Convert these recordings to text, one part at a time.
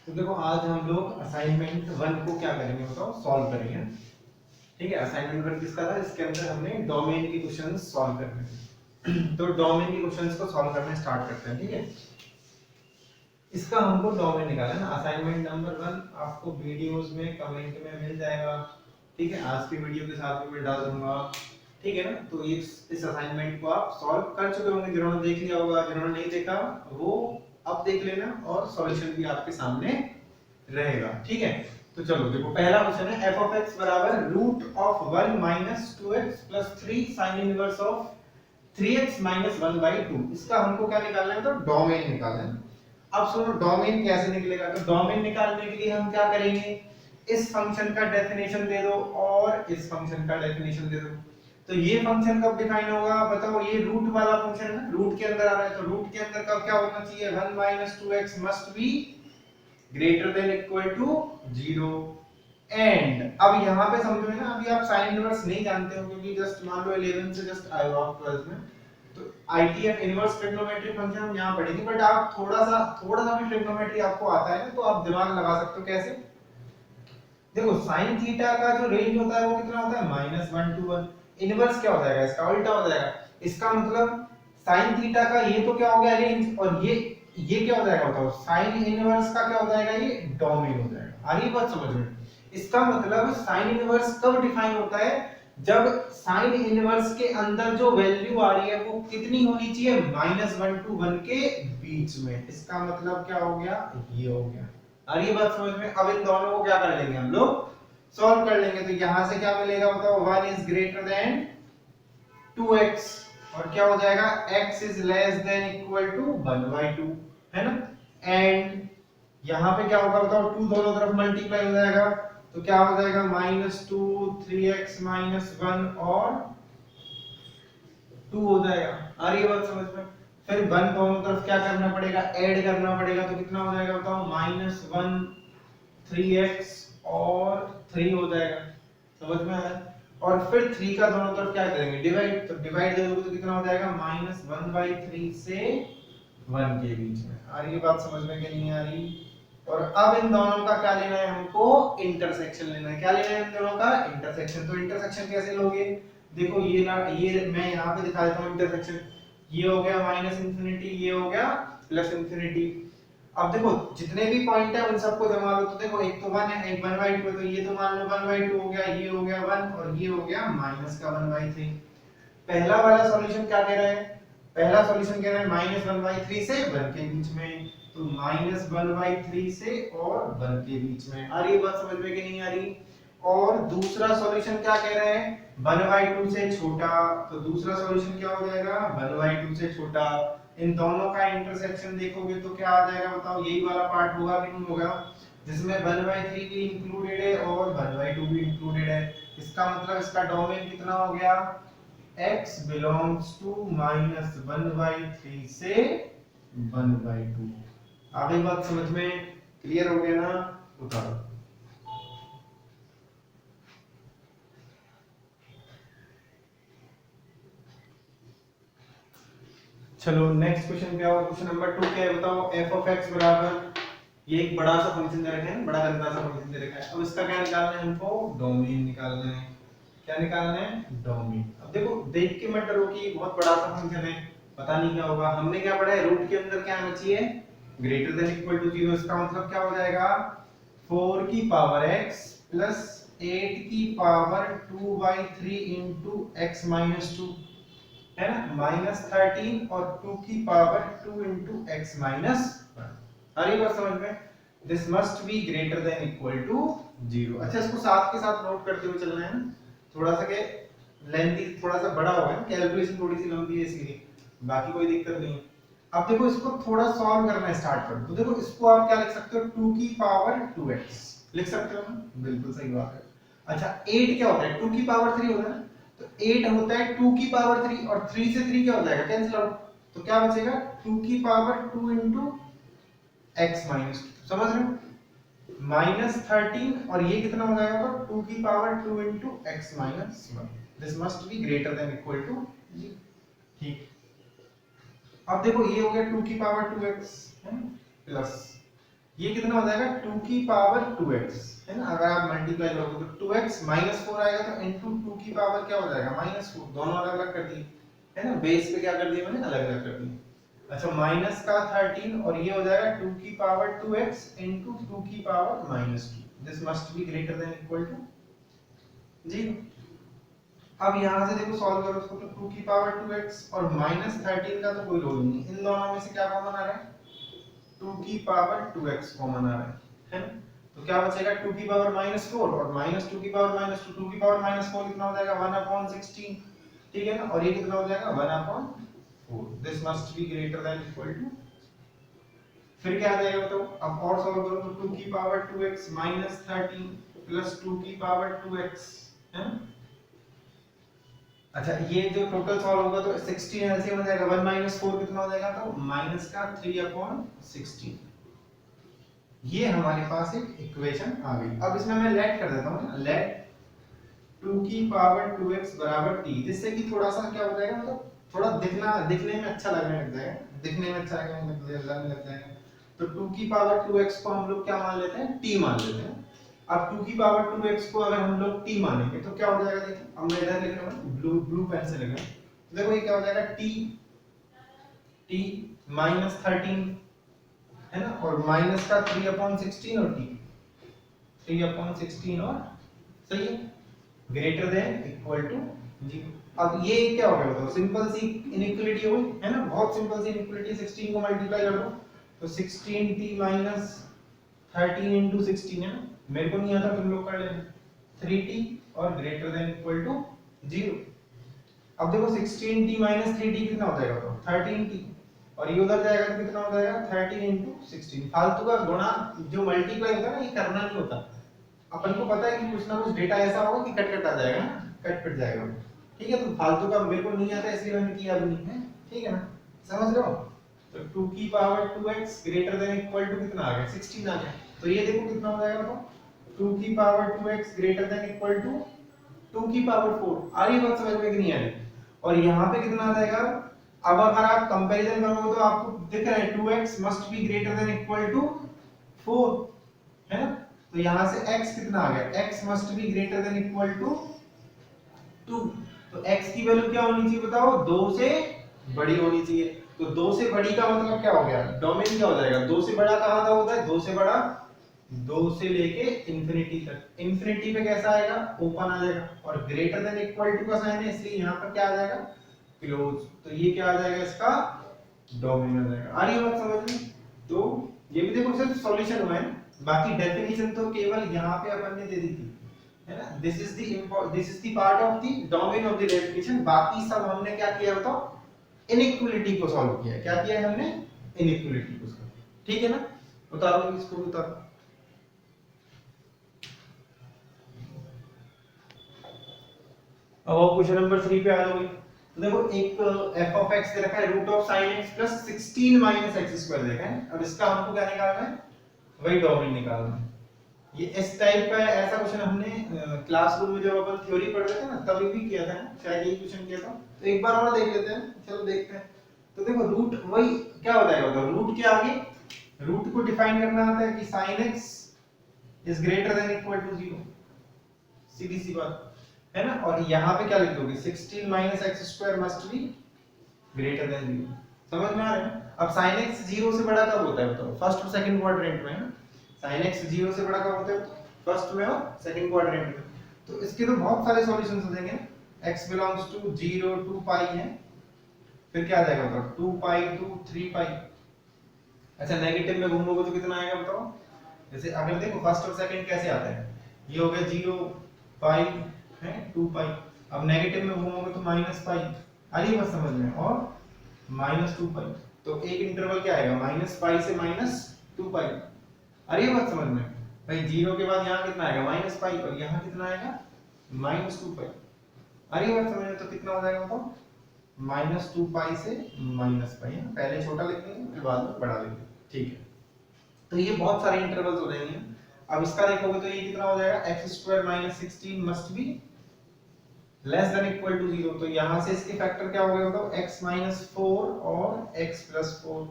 तो देखो आज हम लोग असाइनमेंट 1 को क्या करेंगे बताओ, सॉल्व करेंगे। ठीक है, असाइनमेंट 1 किसका था? इसके अंदर हमने डोमेन के क्वेश्चंस सॉल्व करने थे। तो डोमेन के क्वेश्चंस को सॉल्व करना स्टार्ट करते हैं। ठीक है, इसका हमको डोमेन निकालना है ना। असाइनमेंट नंबर 1 आपको वीडियोस में कमेंट में मिल जाएगा। ठीक है, आज की वीडियो के साथ में मैं डाल दूंगा। ठीक है ना, तो इस असाइनमेंट को आप सॉल्व कर चुके होंगे, जिन्होंने देख लिया होगा, जिन्होंने नहीं देखा वो अब देख लेना, और सॉल्यूशन भी आपके सामने रहेगा। ठीक है, तो चलो देखो पहला क्वेश्चन है f of x बराबर root of 1 minus 2x plus 3 sine inverse of 3x minus 1 by 2। इसका हमको क्या निकालना है? तो डोमेन निकालना है। अब सुनो डोमेन कैसे निकलेगा। तो डोमेन निकालने के लिए हम क्या करेंगे, इस फंक्शन का डेफिनेशन दे दो और इस फंक्शन का डेफिनेशन दे दो। तो ये फंक्शन कब डिफाइन होगा बताओ? ये रूट वाला फंक्शन है, रूट के अंदर आ रहा है, तो रूट के अंदर का क्या होना चाहिए? 1 minus 2x must be greater than equal to 0। And अब यहाँ पे समझो है ना, अभी आप साइन इनवर्स नहीं जानते हो क्योंकि जस्ट मान लो 11 से जस्ट आए हो आप 12th में, तो आईटीएफ इनवर्स ट्रिग्नोमेट्रिक फंक्शन हम यहाँ पढ़ेंगे। बट आप थोड़ा सा भी ट्रिग्नोमेट्री आपको आता है ना, तो आप दिमाग लगा सकते हो। कैसे? देखो साइन थीटा का जो रेंज होता है वो कितना होता है? -1 to 1। इनवर्स क्या हो जाएगा? इसका उल्टा हो जाएगा। इसका मतलब साइन थीटा का ये तो क्या हो गया रेंज, और ये क्या हो जाएगा बताओ? साइन इनवर्स का क्या हो जाएगा? ये डोमेन हो जाएगा। आ रही बात समझ में? इसका मतलब साइन इनवर्स कब डिफाइन होता है? जब साइन इनवर्स के अंदर जो वैल्यू आ रही है वो कितनी होनी चाहिए? -1 to 1 के बीच में। इसका मतलब क्या हो गया? ये हो गया। आ रही बात समझ में? अब इन दोनों को क्या कर लेंगे हम लोग? सॉल्व कर लेंगे। तो यहां से क्या मिलेगा बताओ? 1 इज ग्रेटर देन 2x, और क्या हो जाएगा? x is less than equal to 1/2, है ना। एंड यहां पे क्या होगा बताओ? 2 दोनों तरफ मल्टीप्लाई हो जाएगा, तो क्या हो जाएगा? -2 3x - 1 और 2 हो जाएगा। आ रही है बात समझ में? फिर 1 दोनों तरफ क्या करना पड़ेगा? ऐड करना पड़ेगा, तो कितना हो जाएगा बताओ? -1 3x और 3 हो जाएगा। समझ में आया? और फिर 3 का दोनों तरफ क्या करेंगे? डिवाइड। तो डिवाइड दे दोगे तो कितना हो जाएगा? -1/3 से 1 के बीच में। आ रही है बात समझ में कि नहीं आ रही? और अब इन दोनों का क्या लेना है हमको? इंटरसेक्शन लेना है। क्या लेना है इन दोनों का? इंटरसेक्शन। तो इंटरसेक्शन कैसे लोगे? देखो ये मैं यहाँ पे दिखा देता हूँ इंटरसेक्शन। ये हो गया -इंफिनिटी, ये हो गया +इंफिनिटी। अब देखो जितने भी पॉइंट है उन सबको जमा लो, तो देखो एक तो 1 है, एक 1/2 है, तो ये तो मान लो 1/2 हो गया, ये हो गया 1 और ये हो गया माइनस का 1/3। पहला वाला सॉल्यूशन क्या कह रहा है? पहला सॉल्यूशन कह रहा है -1/3 से 1 के बीच में, तो -1/3 से और 1 के बीच में। आ रही है बात समझ में कि नहीं आ रही? और दूसरा सॉल्यूशन क्या कह रहा है? 1/2 से छोटा, तो दूसरा सॉल्यूशन क्या हो जाएगा? 1/2 से छोटा। इन दोनों का इंटरसेक्शन देखोगे तो क्या आ जाएगा बताओ? यही वाला पार्ट होगा कि नहीं होगा, जिसमें 1/3 भी इंक्लूडेड है और 1/2 भी इंक्लूडेड है। इसका मतलब इसका डोमेन कितना हो गया? x belongs to -1/3 से 1/2। आ गई बात समझ में? क्लियर हो गया ना? उतारो। चलो नेक्स्ट क्वेश्चन क्या होगा? क्वेश्चन नंबर 2 क्या है बताओ? f of x बराबर, ये एक बड़ा सा फंक्शन दे रखा है, बड़ा गंदा सा फंक्शन दे रखा है। अब इसका क्या निकालना है हमको? डोमेन निकालना है। क्या निकालना है? डोमेन। अब देखो देख के मत डरो कि बहुत बड़ा सा फंक्शन है, पता नहीं क्या होगा। हमने क्या पढ़ा है? रूट के अंदर क्या आना चाहिए? Greater than equal to 0। इसका मतलब क्या हो जाएगा? 4 की पावर x प्लस 8 की पावर 2/3 into x minus 2, है ना, -13 और 2 की पावर 2 into x minus 1। अरे बात समझ में? This must be greater than equal to 0। अच्छा इसको साथ के साथ नोट करते हुए चलना है ना, थोड़ा सा के लेंथी थोड़ा सा बड़ा होगा, कैलकुलेशन थोड़ी सी लंबी है इसलिए, बाकी कोई दिक्कत नहीं है। अब देखो इसको थोड़ा सॉल्व करना स्टार्ट कर दो। तो देखो इसको आप क्या लिख सकते हो? 2 की पावर 2x लिख सकते हो ना, बिल्कुल सही बात है। अच्छा 8 क्या होता है? 2 की पावर 3 होता है ना, तो 8 होता है 2 की पावर 3, और 3 से 3 क्या हो जाएगा? Cancel out. तो क्या बचेगा? 2 की पावर 2 into x minus 2। समझ रहे हो? -13 और ये कितना हो जाएगा? तो 2 की power 2 into x minus 1। This must be greater than equal to 0। ठीक। अब देखो ये हो गया 2 की पावर 2x है ना, प्लस ये कितना हो जाएगा 2 की पावर 2x, है ना। अगर आप मल्टीप्लाई करोगे तो 2x -4 आएगा, तो इनटू 2 की पावर क्या हो जाएगा -4, दोनों अलग अलग कर दिए, है ना। बेस पे क्या कर दिया मैंने, अलग अलग कर दिए। अच्छा माइनस का 13 और ये हो जाएगा 2 की पावर 2x इनटू 2 की power -2, this must be greater than equal to 0। अब यहां से देखो सॉल्व करो इसको, तो 2 की पावर 2x और -13 का तो कोई रोल नहीं, इन दोनों में से क्या कॉमन आ रहा है, 2 की पावर 2x कॉमन आ रहा है ना। तो क्या बचेगा 2 की पावर -4 और -2 की पावर -2, 2 की पावर -4 कितना हो जाएगा 1/16, ठीक है ना। और ये कितना हो जाएगा 1/4, this must be greater than equal to, फिर क्या आ जाएगा बताओ। अब और सॉल्व करो तो 2 की पावर 2x -13 प्लस 2 की पावर 2x, है ना। अच्छा ये जो टोटल सॉल्व होगा तो 16 एलसीएम हो जाएगा, 1 4 कितना हो जाएगा, तो माइनस का 3/16, ये हमारे पास एक इक्वेशन आ गई। अब इसमें मैं लेट कर देता हूं ना, लेट 2 की पावर 2x बराबर t, जिससे कि थोड़ा सा क्या हो जाएगा, मतलब थोड़ा दिखने में अच्छा लगने लग जाएगा, दिखने में अच्छा लगने लग जाएगा। तो 2 की पावर 2x को हम लोग क्या मान लेते हैं, t मान लेते हैं। अब 2 की पावर 2x को अगर हम लोग t मानेंगे तो क्या हो जाएगा, देखिए अब मैं इधर लिख रहा हूं, ब्लू पेन से लिख रहा हूं। देखो ये क्या हो जाएगा, t -13, है ना, और माइनस का 3/16 और t 3/16 और, सही है, ग्रेटर देन इक्वल टू 0। अब ये क्या हो गया बताओ, सिंपल सी इनइक्वालिटी हो गई, है ना, बहुत सिंपल सी इनइक्वालिटी। 16 को मल्टीप्लाई कर दो तो 16t - 13 into 16 है ना, मेरे को नहीं आता, तुम लोग कर लेना, 3t और ग्रेटर देन इक्वल टू 0। अब देखो 16t - 3t कितना हो जाएगा, तो 13t, और ये उधर जाएगा तो कितना हो जाएगा 13 into 16। फालतू का गुणा जो मल्टीप्लाई होता है ना, ये करना नहीं होता। अपन को पता है कि कुछ ना कुछ डेटा ऐसा होगा कि कट कट आ जाएगा ना, कट कट जाएगा, ठीक है। तो फालतू का मेरे को नहीं आता इसलिए मैंने किया भी नहीं है, ठीक है ना, समझ रहे हो। तो 2 की power 2x greater than equal to कितना आ गया 16 आ गया। तो ये देखो कितना हो जाएगा, तो 2 की power 2x greater than equal to 2 की पावर 4। आ रही बात समझ में कि नहीं आ रही। और यहाँ पे कितना आ जाएगा, अब अगर आप कंपैरिजन करोगे तो आपको दिख रहा है 2x must be greater than equal to 4, है ना। तो यहाँ से x कितना आ गया, x must be greater than equal to 2। तो x की वैल्यू क्या होनी चाहिए बताओ, 2 से बड़ी होनी चाहिए। तो 2 से बड़ी का मतलब क्या हो गया, डोमेन क्या हो जाएगा, 2 से बड़ा कहां था होता है, 2 से बड़ा 2 से लेके इंफिनिटी तक। इंफिनिटी पे कैसा आएगा, ओपन आ जाएगा, और ग्रेटर देन इक्वल टू का साइन है इसलिए यहां पर क्या आ जाएगा, क्लोज। तो ये क्या आ जाएगा, इसका डोमेन आ जाएगा। आ रही है बात समझ में। तो ये भी देखो सिर्फ सॉल्यूशन हुआ है, बाकी डेफिनेशन तो केवल यहां पे अपन ने दे दी थी, है ना। This is the part of the domain of the definition. बाकी सब हमने क्या किया बताओ, इनइक्वालिटी को सॉल्व किया। क्या किया है हमने, इनइक्वालिटी को सॉल्व, ठीक है ना। उतारो इसको भी उतारो। अब क्वेश्चन नंबर 3 पे आ जाओगे। तो देखो एक f of x दे रखा है root of sin x plus 16 minus x square देखा है। अब इसका हमको क्या निकालना है, वही डोमेन निकालना है। ये इस टाइप का ऐसा क्वेश्चन हमने क्लासरूम में जब अपन थ्योरी पढ़ रहे थे ना तभी भी किया था, शायद यही क्वेश्चन किया था। तो एक बार और देख लेते हैं, चलो देखते हैं। तो देखो रूट वही क्या हो जाएगा, तो रूट के आगे रूट को डिफाइन करना आता है कि sin x is greater than equal to 0, सीधी सी बात है ना। और यहाँ पे क्या लिख दोगे, 16 minus x square must be greater than 0। समझ में आ रहा है। अब sin x 0 से बड़ा कब होता है बताओ, फर्स्ट और सेकंड क्वाड्रेंट में, है ना। sin x 0 से बड़ा कब होता है, फर्स्ट में और सेकंड क्वाड्रेंट में। तो इसके तो बहुत सारे सॉल्यूशंस हो जाएंगे। x बिलोंग्स टू 0 टू पाई है, फिर क्या आ जाएगा बताओ 2 पाई टू 3 पाई। अच्छा नेगेटिव में घूमोगे तो कितना आएगा बताओ। जैसे अगर देखो फर्स्ट और सेकंड कैसे आता है, ये हो गया 0 पाई है 2 पाई। अब नेगेटिव में घूमोगे तो माइनस पाई, आ रही है बात समझ में, और माइनस 2 पाई। तो एक इंटरवल क्या आएगा, माइनस पाई से माइनस 2 पाई। आ रही है बात समझ में भाई। 0 के बाद यहाँ कितना आएगा माइनस पाई, और यहाँ कितना आएगा माइनस 2 पाई। आ रही है बात समझ में। तो कितना हो जाएगा बताओ, माइनस 2 पाई से माइनस पाई। पहले छोटा लिखेंगे फिर बाद में बड़ा लिखेंगे, ठीक है। तो ये बहुत सारे इंटरवल्स हो जाएंगे। अब इसका देखोगे तो ये कितना हो जाएगा, x square minus 16 must be less than equal to 0। तो यहां से इसके फैक्टर क्या हो गए बताओ, x माइनस 4 और x प्लस 4,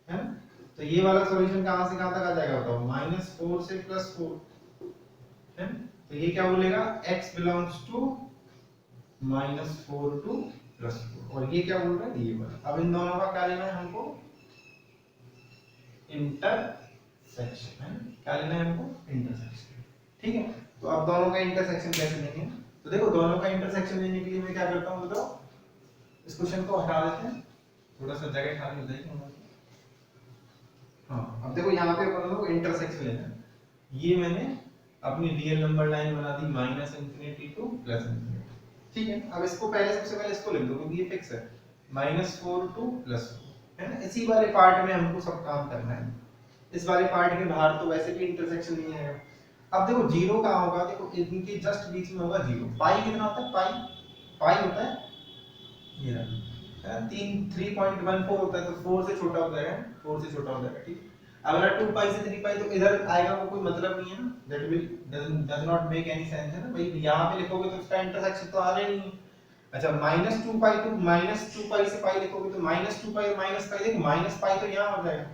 है ना। तो ये वाला सॉल्यूशन कहां से कहां तक आ जाएगा बताओ, -4 से +4 है। तो ये क्या बोलेगा, x बिलोंग्स टू -4 टू +4, और ये क्या बोल रहा है, ये वाला। अब इन दोनों का क्या लेना है हमको, इंटरसेक्शन है, क्या लेना है हमको, इंटरसेक्शन। ठीक है, तो अब दोनों का इंटरसेक्शन कैसे लेंगे, तो देखो दोनों का इंटरसेक्शन लेने के लिए मैं क्या करता हूं बताओ, इस क्वेश्चन को हटा देते हैं, थोड़ा सा जगह खाली हो जाएगी हमारी। हाँ, अब देखो यहाँ पे अपन लोग इंटरसेक्शन लेना है। ये मैंने अपनी रियल नंबर लाइन बना दी -∞ टू +∞। ठीक है, अब इसको पहले सबसे पहले इसको लिख दो क्योंकि ये फिक्स है, -4 टू +4 है ना। इसी वाले पार्ट में हमको सब काम करना है, इस वाले पार्ट के बाहर तो वैसे भी इंटरसेक्शन नहीं आएगा। अब देखो जीरो कहाँ होगा, देखो इनके जस्ट बीच में होगा जीरो। पाई कितना होता है, पाई होता है ये रहा 3.14 होता है, तो 4 से छोटा हो जाएगा, 4 से छोटा हो जाएगा। ठीक, अगला 2 पाई से 3 पाई तो इधर आएगा, वो कोई मतलब नहीं है ना, that will does not make any sense है ना भाई, यहां पे लिखोगे तो इसका इंटरसेक्शन तो आ रहा ही नहीं है। अच्छा -2 पाई टू -2 पाई से पाई लिखोगे तो -2 पाई और -पाई, देखो माइनस पाई तो यहां हो जाएगा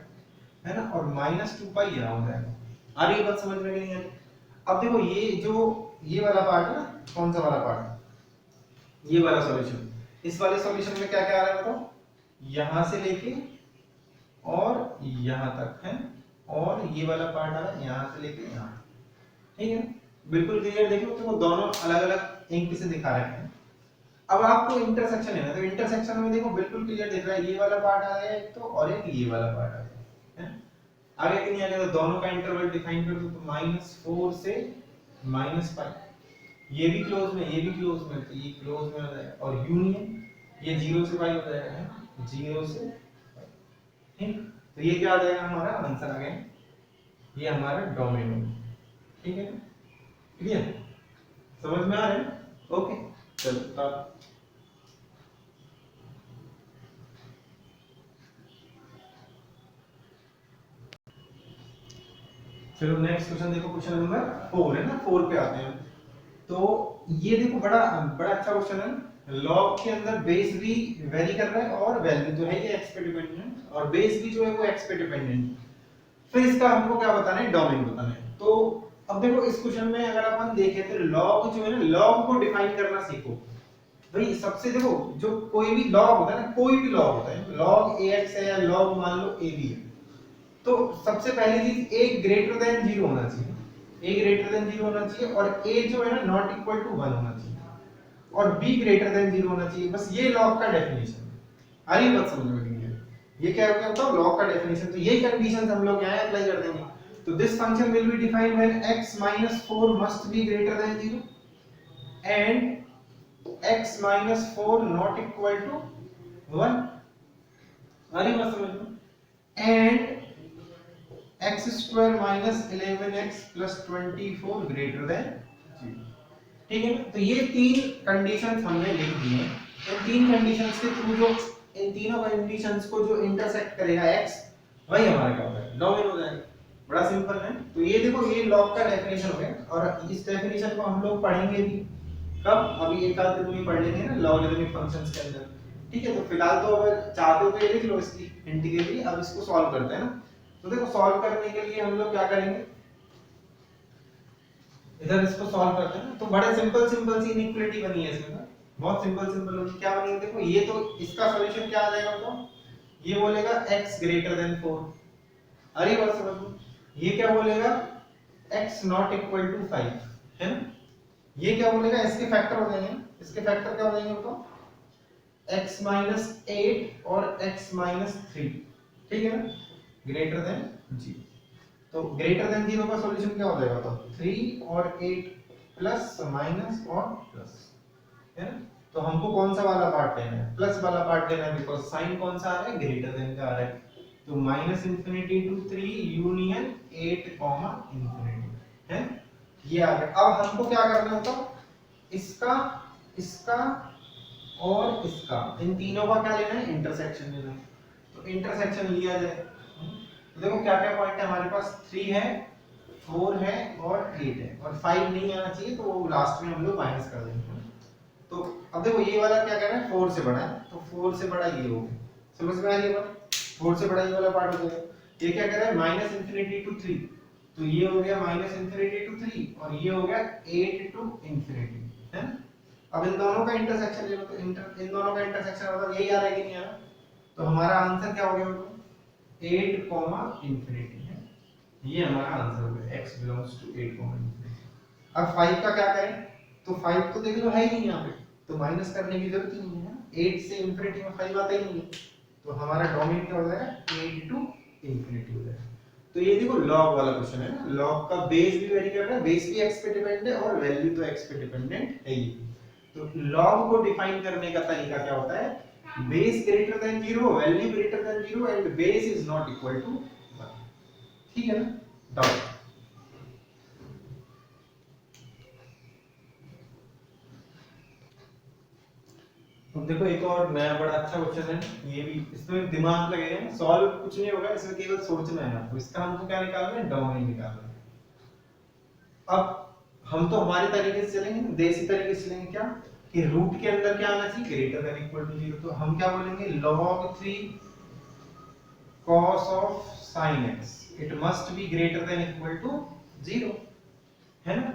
है ना, और -2 पाई यहां हो जाएगा। आ रही है बात समझ में नहीं है। अब देखो ये जो ये वाला पार्ट है ना, कौन सा वाला पार्ट, ये वाला सॉल्यूशन, इस वाले सॉल्यूशन में क्या क्या आ रहा है बताओ, यहां से लेके और यहां तक है, और ये वाला पार्ट आ रहा है यहां से लेके यहां। ठीक है, बिल्कुल क्लियर। देखो तो वो दोनों अलग अलग इंक से दिखा रहे हैं। अब आपको इंटरसेक्शन लेना है, तो इंटरसेक्शन में देखो बिल्कुल क्लियर दिख रहा है, ये वाला पार्ट आ रहा है तो, और एक ये वाला पार्ट आ रहा है। आगे कि नहीं आगे, तो दोनों का इंटरवल डिफाइन कर दो, तो -4 से -पाई, ये भी क्लोज में, ये भी क्लोज में, तो ये क्लोज में आ जाएगा, और यूनियन ये 0 से पाई हो जाएगा है, 0 से पाई। ठीक, तो ये क्या आ जाएगा हमारा आंसर आ गया, ये हमारा डोमेन होगा। ठीक है, क्लियर, समझ में आ रहा है, ओके चलो अब चलो नेक्स्ट क्वेश्चन देखो, क्वेश्चन नंबर 4 है ना, 4 पे आते हैं। तो ये देखो बड़ा बड़ा अच्छा क्वेश्चन है। लॉग के अंदर बेस भी वेरी कर रहा है और वैल्यू जो है ये एक्स पे डिपेंडेंट है, और बेस भी जो है वो एक्स पे डिपेंडेंट है। फिर इसका हमको क्या बताना है, डोमेन बताना है। तो अब देखो इस क्वेश्चन में अगर अपन देखें तो लॉग जो है ना, लॉग को डिफाइन करना सीखो भाई। सबसे देखो जो कोई भी लॉग होता है ना, कोई भी लॉग होता है, लॉग ax है या लॉग मान लो ab है, तो सबसे पहली चीज a ग्रेटर देन 0 होना चाहिए, a ग्रेटर देन 0 होना चाहिए, और a जो है ना नॉट इक्वल टू 1 होना चाहिए, और b ग्रेटर देन 0 होना चाहिए। बस ये लॉग का डेफिनेशन है। आ रही बात समझ में नहीं है, ये क्या हो गया बताओ, लॉग का डेफिनेशन। तो ये कंडीशंस हम लोग यहां अप्लाई कर देंगे। तो this function will be defined when x - 4 must be greater than 0 and x - 4 not equal to 1। आ रही बात समझ में, and x² - 11x + 24 greater than 0। ठीक है ना, तो ये तीन कंडीशंस हमने लिख दी हैं। इन तीन कंडीशंस के थ्रू जो इन तीनों कंडीशंस को जो इंटरसेक्ट करेगा x, वही हमारा क्या होगा, डोमेन हो जाएगा। बड़ा सिंपल है। तो ये देखो ये लॉग का डेफिनेशन हो गया, और इस डेफिनेशन को हम लोग पढ़ेंगे भी कब, अभी एक आध दिन में पढ़ लेंगे ना लॉगरिथमिक फंक्शंस के अंदर। ठीक है, तो फिलहाल तो अगर चाहते हो तो ये लिख लो इसकी इंटीग्रल। अब इसको सॉल्व करते हैं ना। तो देखो सॉल्व करने के लिए हम लोग क्या करेंगे, इधर इसको सॉल्व करते हैं। तो बड़े सिंपल सी इनइक्वालिटी बनी है इसमें ना, बहुत सिंपल होगी। क्या बनी है देखो, ये तो इसका सॉल्यूशन क्या आ जाएगा बताओ, ये बोलेगा x ग्रेटर देन 4। अरे बात समझ लो, ये क्या बोलेगा x नॉट इक्वल टू 5 है ना। ये क्या बोलेगा, इसके फैक्टर हो जाएंगे, इसके फैक्टर क्या हो जाएंगे बताओ, x - 8 और x - 3। ठीक है ना, ग्रेटर देन 0। तो ग्रेटर देन 0 का सॉल्यूशन क्या हो जाएगा तो 3 और 8 प्लस माइनस और प्लस है ना। तो हमको कौन सा वाला पार्ट लेना है, प्लस वाला पार्ट लेना है, बिकॉज़ साइन कौन सा आ रहा है, ग्रेटर देन का आ रहा है। तो -∞ टू 3 यूनियन 8, ∞ है, ये आ गया। अब हमको क्या करना है तो इसका इसका और इसका, इन तीनों का क्या लेना है, इंटरसेक्शन लेना है। तो इंटरसेक्शन लिया जाए, तो देखो क्या क्या पॉइंट है हमारे पास, 3 है, 4 है और 8 है, और 5 नहीं आना चाहिए, तो वो लास्ट में हम लोग माइनस कर देंगे। तो अब देखो ये वाला क्या कह रहा है, 4 से बड़ा है, तो 4 से बड़ा ये हो गया। समझ में आ रही है बात, 4 से बड़ा ये वाला पार्ट हो जाएगा। ये क्या कर रहा है माइनस इंफिनिटी टू 3, तो ये हो गया माइनस इंफिनिटी टू 3 और ये हो गया 8 टू इंफिनिटी, है ना। अब इन दोनों का इंटरसेक्शन ले लो, तो इन दोनों का इंटरसेक्शन मतलब यही आ रहा है कि नहीं आ रहा, तो हमारा आंसर क्या हो गया, 8 कॉमा इंफिनिटी है, ये हमारा आंसर हो गया x belongs to 8 comma infinity. अब 5 का क्या करें, तो 5 तो देख लो है ही नहीं यहाँ पे, तो माइनस करने की जरूरत ही नहीं है, 8 से इंफिनिटी में 5 आता ही नहीं है, तो हमारा डोमेन क्या हो जाएगा 8 टू इंफिनिटी हो जाएगा। तो ये देखो लॉग वाला क्वेश्चन है ना, लॉग का बेस भी वेरी कर रहा है, बेस भी x पे डिपेंडेंट है और वैल्यू तो x पे डिपेंडेंट है ही। तो लॉग को डिफाइन करने का तरीका क्या होता है, base greater than 0, value greater than 0 and base is not equal to 1, ठीक है ना। डाउट अब देखो एक और नया बड़ा अच्छा क्वेश्चन है, ये भी इसमें दिमाग लगेगा, सॉल्व कुछ नहीं होगा, इसमें केवल सोचना है आपको, इसका हमको क्या निकालना है, डोमेन निकालना है। अब हम तो हमारे तरीके से चलेंगे, देसी तरीके से चलेंगे, क्या कि रूट के अंदर क्या आना चाहिए, ग्रेटर देन इक्वल टू 0, तो हम क्या बोलेंगे log 3 cos of sin x it must be greater than equal to 0, है ना।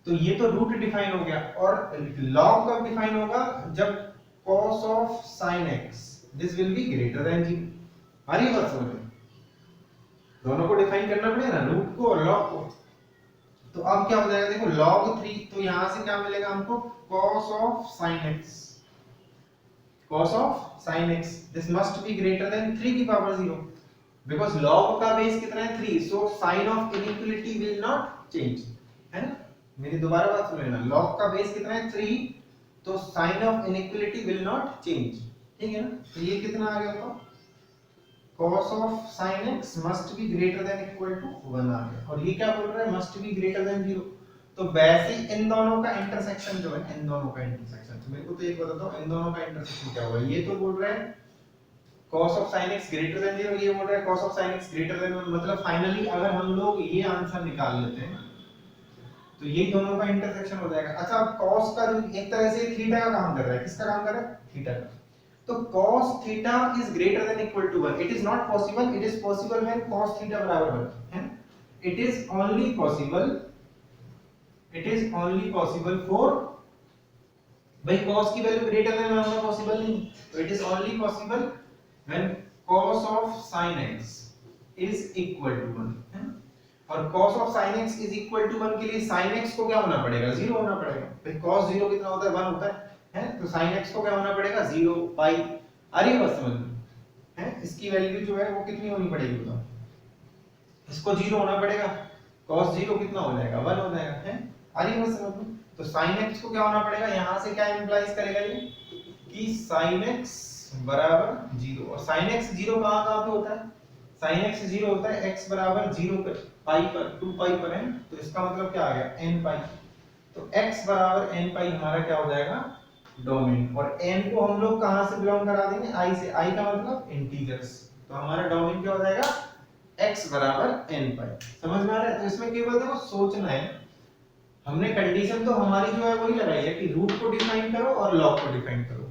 तो ये तो रूट डिफाइन हो गया, और log कब डिफाइन होगा, जब cos of sin x this will be greater than 0, हरी बात समझ में, दोनों को डिफाइन करना पड़ेगा ना, रूट को और log को। तो अब क्या हो जाएगा, देखो log 3, तो यहां से क्या मिलेगा हमको, cos of sin x, cos of sin x this must be greater than 3 की पावर 0, because log का बेस कितना है 3, so sign of inequality will not change, है ना। मेरी दोबारा बात सुन लेना, log का बेस कितना है 3, तो sign of inequality will not change, ठीक है ना। तो ये कितना आ गया होगा, cos of sin x must be greater than equal to 1 आ गया, और ये क्या बोल रहा है must be greater than 0, तो वैसे इन दोनों का इंटरसेक्शन जो है, इन दोनों का इंटरसेक्शन, तो मेरे को तो एक बता दो इन दोनों का इंटरसेक्शन क्या होगा, ये तो बोल रहा है cos of sin x greater than 0, ये बोल रहा है cos of sin x greater than 1, मतलब फाइनली अगर हम लोग ये आंसर निकाल लेते हैं तो ये दोनों का इंटरसेक्शन हो जाएगा। अच्छा अब cos का जो एक तरह से थीटा का काम कर रहा है, किसका काम कर रहा है, थीटा का, तो cos theta is greater than equal to 1, it is not possible, it is possible when cos theta बराबर 1 है, it is only possible, it is only possible for, भाई cos की वैल्यू ग्रेटर देन 1 होना पॉसिबल नहीं, तो it is only possible when cos of sin x is equal to 1 है, और cos of sin x is equal to 1 के लिए sin x को क्या होना पड़ेगा, 0 होना पड़ेगा, भाई cos 0 कितना होता है 1 होता है, तो sin x को क्या होना पड़ेगा 0 पाई, आ रही है बात समझ में, है इसकी वैल्यू जो है वो कितनी होनी पड़ेगी बताओ, इसको 0 होना पड़ेगा, cos 0 कितना हो जाएगा 1 हो जाएगा, है आ रही है बात समझ में। तो sin x को क्या होना पड़ेगा, यहां से क्या इंप्लाइज करेगा ये कि sin x बराबर 0, और sin x 0 कहां पे होता है, sin x 0 होता है x बराबर 0 पर पाई पर 2 पाई पर है, तो इसका मतलब क्या आ गया n पाई, तो x बराबर n पाई हमारा क्या हो जाएगा डोमेन, और n को हम लोग कहां से बिलोंग करा देंगे, i से, i का मतलब इंटीजर्स, तो हमारा डोमेन क्या हो जाएगा x बराबर n पाई, समझ में आ रहा है। तो इसमें केवल देखो सोचना है, हमने कंडीशन तो हमारी जो है वही लगाई है कि रूट को डिफाइन करो और लॉग को डिफाइन करो,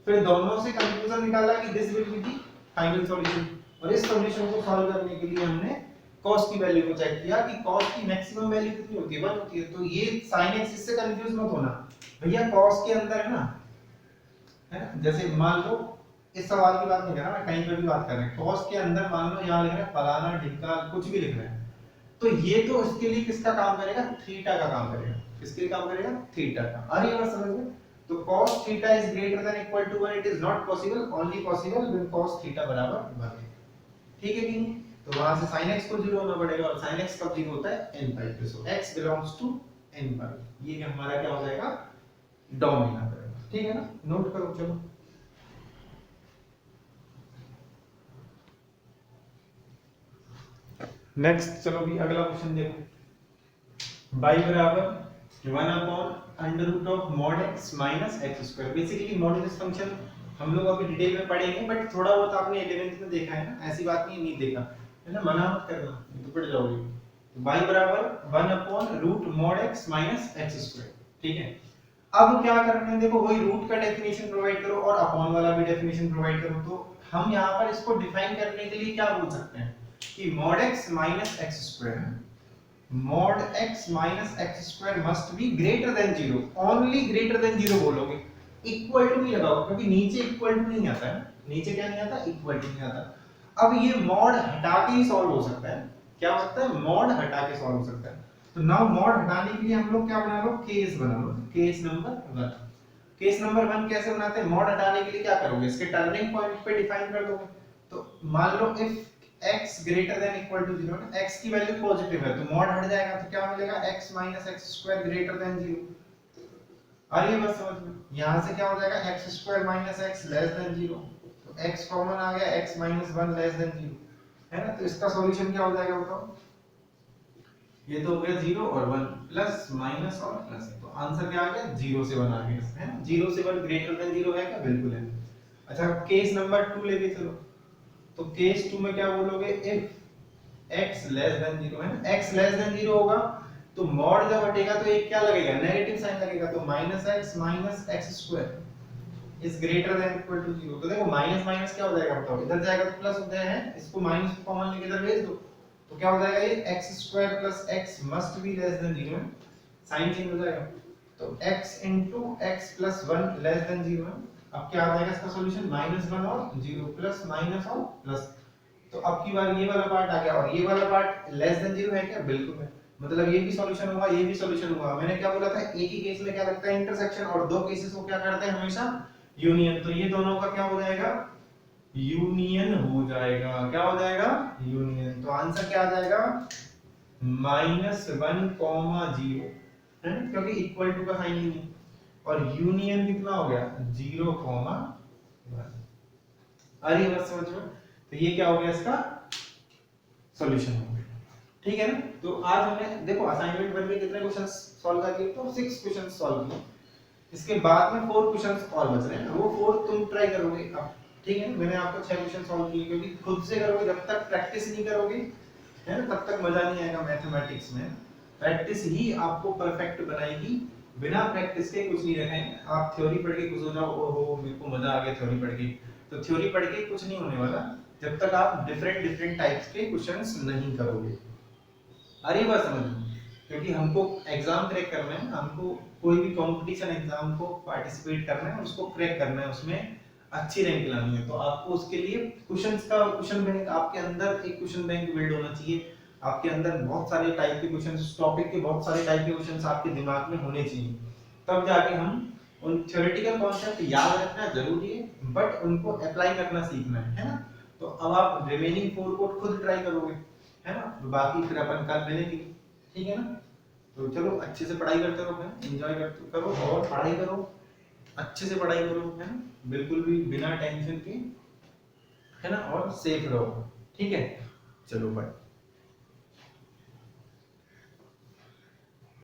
फिर दोनों से कंक्लूजन निकाला कि this will be the final solution, और इस सॉल्यूशन को सॉल्व करने के लिए हमने cos की वैल्यू को चेक किया कि cos की मैक्सिमम वैल्यू कितनी होती है 1 होती है, तो ये sin x इससे कंफ्यूज मत होना भैया, cos के अंदर है ना, है ना, जैसे मान लो इस सवाल की बात नहीं कर रहा मैं, कहीं पे भी बात कर रहे हैं, cos के अंदर मान लो यहां लिख रहे हैं फलाना ढिक्का कुछ भी लिख रहे हैं, तो ये तो इसके लिए किसका काम करेगा, थीटा का काम करेगा, किसके लिए काम करेगा, थीटा का, आ रही है बात समझ में। तो cos theta is greater than equal to 1, it is not possible, only possible when cos theta बराबर 1 है, ठीक है कि नहीं। तो वहां से sin x को 0 होना पड़ेगा, और sin x कब 0 होता है n पाई पे, सो x बिलोंग्स टू n पाई, ये हमारा क्या हो जाएगा डोमेन आ जाएगा, ठीक है ना, नोट करो चलो। नेक्स्ट चलो भी अगला क्वेश्चन देखो, y बराबर 1 upon under root of mod x minus x square, basically modulus function हम लोग अभी डिटेल में पढ़ेंगे, बट थोड़ा बहुत आपने 11th में देखा है ना, ऐसी बात नहीं देखा है ना, मना मत करना तो पढ़ जाओगे। तो y बराबर 1 upon root mod x minus x square, ठीक है। अब क्या करना है, देखो वही रूट का डेफिनेशन प्रोवाइड करो और अपॉन वाला भी डेफिनेशन प्रोवाइड करो, तो हम यहाँ पर इसको डिफाइन करने के लिए क्या बोल सकते हैं, कि mod x minus x square, mod x minus x square must be greater than 0, only greater than 0 बोलोगे, इक्वल टू नहीं लगाओ क्योंकि नीचे इक्वल टू नहीं आता है, नीचे क्या नहीं आता, इक्वल टू नहीं आता। अब ये mod हटा के ही सॉल्व हो सकता है, क्या हो सकता है, mod हटा के सॉल्व हो सकता है। तो नाउ mod हटाने के लिए हम लोग क्या बना लो, केस बना लो, केस नंबर 1। केस नंबर 1 कैसे बनाते हैं, mod हटाने के लिए क्या करोगे, इसके टर्निंग पॉइंट पे डिफाइन कर दोगे। तो मान लो if x greater than equal to 0, ना x की वैल्यू पॉजिटिव है तो mod हट जाएगा तो क्या मिलेगा, x minus x square greater than 0। और ये बस समझ में, यहाँ से क्या हो जाएगा, x square minus x less than 0, तो x कॉमन आ गया, x minus 1 less than 0, है ना। तो इसका सॉल्यूशन क्या हो जाएगा बताओ, ये तो हो गया 0 और 1 प्लस माइनस और प्लस, तो आंसर क्या आ गया, 0 से 1 आ गया, है ना। 0 से 1 ग्रेटर देन 0 है क्या, बिल्कुल है। अच्छा केस नंबर 2 लेके चलो, तो केस 2 में क्या बोलोगे, इफ x लेस देन 0, है ना, x लेस देन 0 होगा तो मॉड जब हटेगा तो एक क्या लगेगा, नेगेटिव साइन लगेगा, तो minus x minus x square is greater than equal to 0। तो देखो माइनस माइनस क्या हो जाएगा बताओ, इधर जाएगा तो प्लस हो जाएगा, है इसको माइनस को कॉमन लेके इधर भेज दो, तो क्या हो जाएगा, ये x square plus x must be less than 0, sign change हो जाएगा, तो x into x plus 1 less than 0 है। अब क्या आ जाएगा इसका सॉल्यूशन, -1 और 0 प्लस माइनस और प्लस, तो अब की बार ये वाला पार्ट आ गया, और ये वाला पार्ट लेस देन 0 है क्या, बिल्कुल है, मतलब ये भी सॉल्यूशन होगा, ये भी सॉल्यूशन होगा। मैंने क्या बोला था, एक ही केस में क्या लगता है इंटरसेक्शन, और दो केसेस को क्या करते हैं हमेशा, यूनियन। तो ये दोनों का क्या हो जाएगा, यूनियन हो जाएगा, क्या हो जाएगा, यूनियन। तो आंसर क्या आ जाएगा, -1, 0, है ना, क्योंकि इक्वल टू का साइन नहीं है, और यूनियन कितना हो गया, 0, 1। अरे बस समझ में, तो ये क्या हो गया, इसका सॉल्यूशन हो गया, ठीक है ना। तो आज हमने देखो असाइनमेंट 1 में कितने क्वेश्चंस सॉल्व कर लिए, तो 6 क्वेश्चंस सॉल्व किए। इसके बाद में 4 क्वेश्चंस और बच रहे हैं, वो 4 तुम ट्राई करोगे अब, ठीक है। मैंने आपको 6 क्वेश्चन सॉल्व किए, क्योंकि खुद से करोगे, जब तक प्रैक्टिस नहीं करोगे, है ना, तब तक मजा नहीं आएगा मैथमेटिक्स में। प्रैक्टिस ही आपको परफेक्ट बनाएगी, बिना प्रैक्टिस के कुछ नहीं रखेंगे। आप थ्योरी पढ़ के खुश हो जाओ, ओहो मेरे को मजा आ गया थ्योरी पढ़ के, तो थ्योरी पढ़ के कुछ नहीं होने वाला जब तक आप डिफरेंट डिफरेंट टाइप्स के क्वेश्चंस नहीं करोगे। अरे बात समझ लो, क्योंकि हमको एग्जाम क्रैक करना है, हमको कोई भी कंपटीशन एग्जाम को पार्टिसिपेट करना है, उसको क्रैक करना है, उसमें अच्छी रैंक लानी है, तो आपको उसके लिए क्वेश्चंस का क्वेश्चन बैंक, आपके अंदर एक क्वेश्चन बैंक बिल्ड होना चाहिए, आपके अंदर बहुत सारे टाइप के क्वेश्चन, उस टॉपिक के बहुत सारे टाइप के क्वेश्चंस आपके दिमाग में होने चाहिए, तब जाके हम उन थ्योरेटिकल कॉन्सेप्ट याद रखना जरूरी है, बट उनको अप्लाई करना सीखना है ना। तो अब आप रिमेनिंग 4 को खुद ट्राई करोगे, है ना, बाकी फिर अपन कल मिलेंगे, ठीक है ना। तो चलो अच्छे से पढ़ाई करते रहो, एंजॉय करते करो, और पढ़ाई करो, अच्छे से पढ़ाई करो, है ना, बिल्कुल भी बिना टेंशन के, है ना, और सेफ रहो, ठीक है। चलो बाय।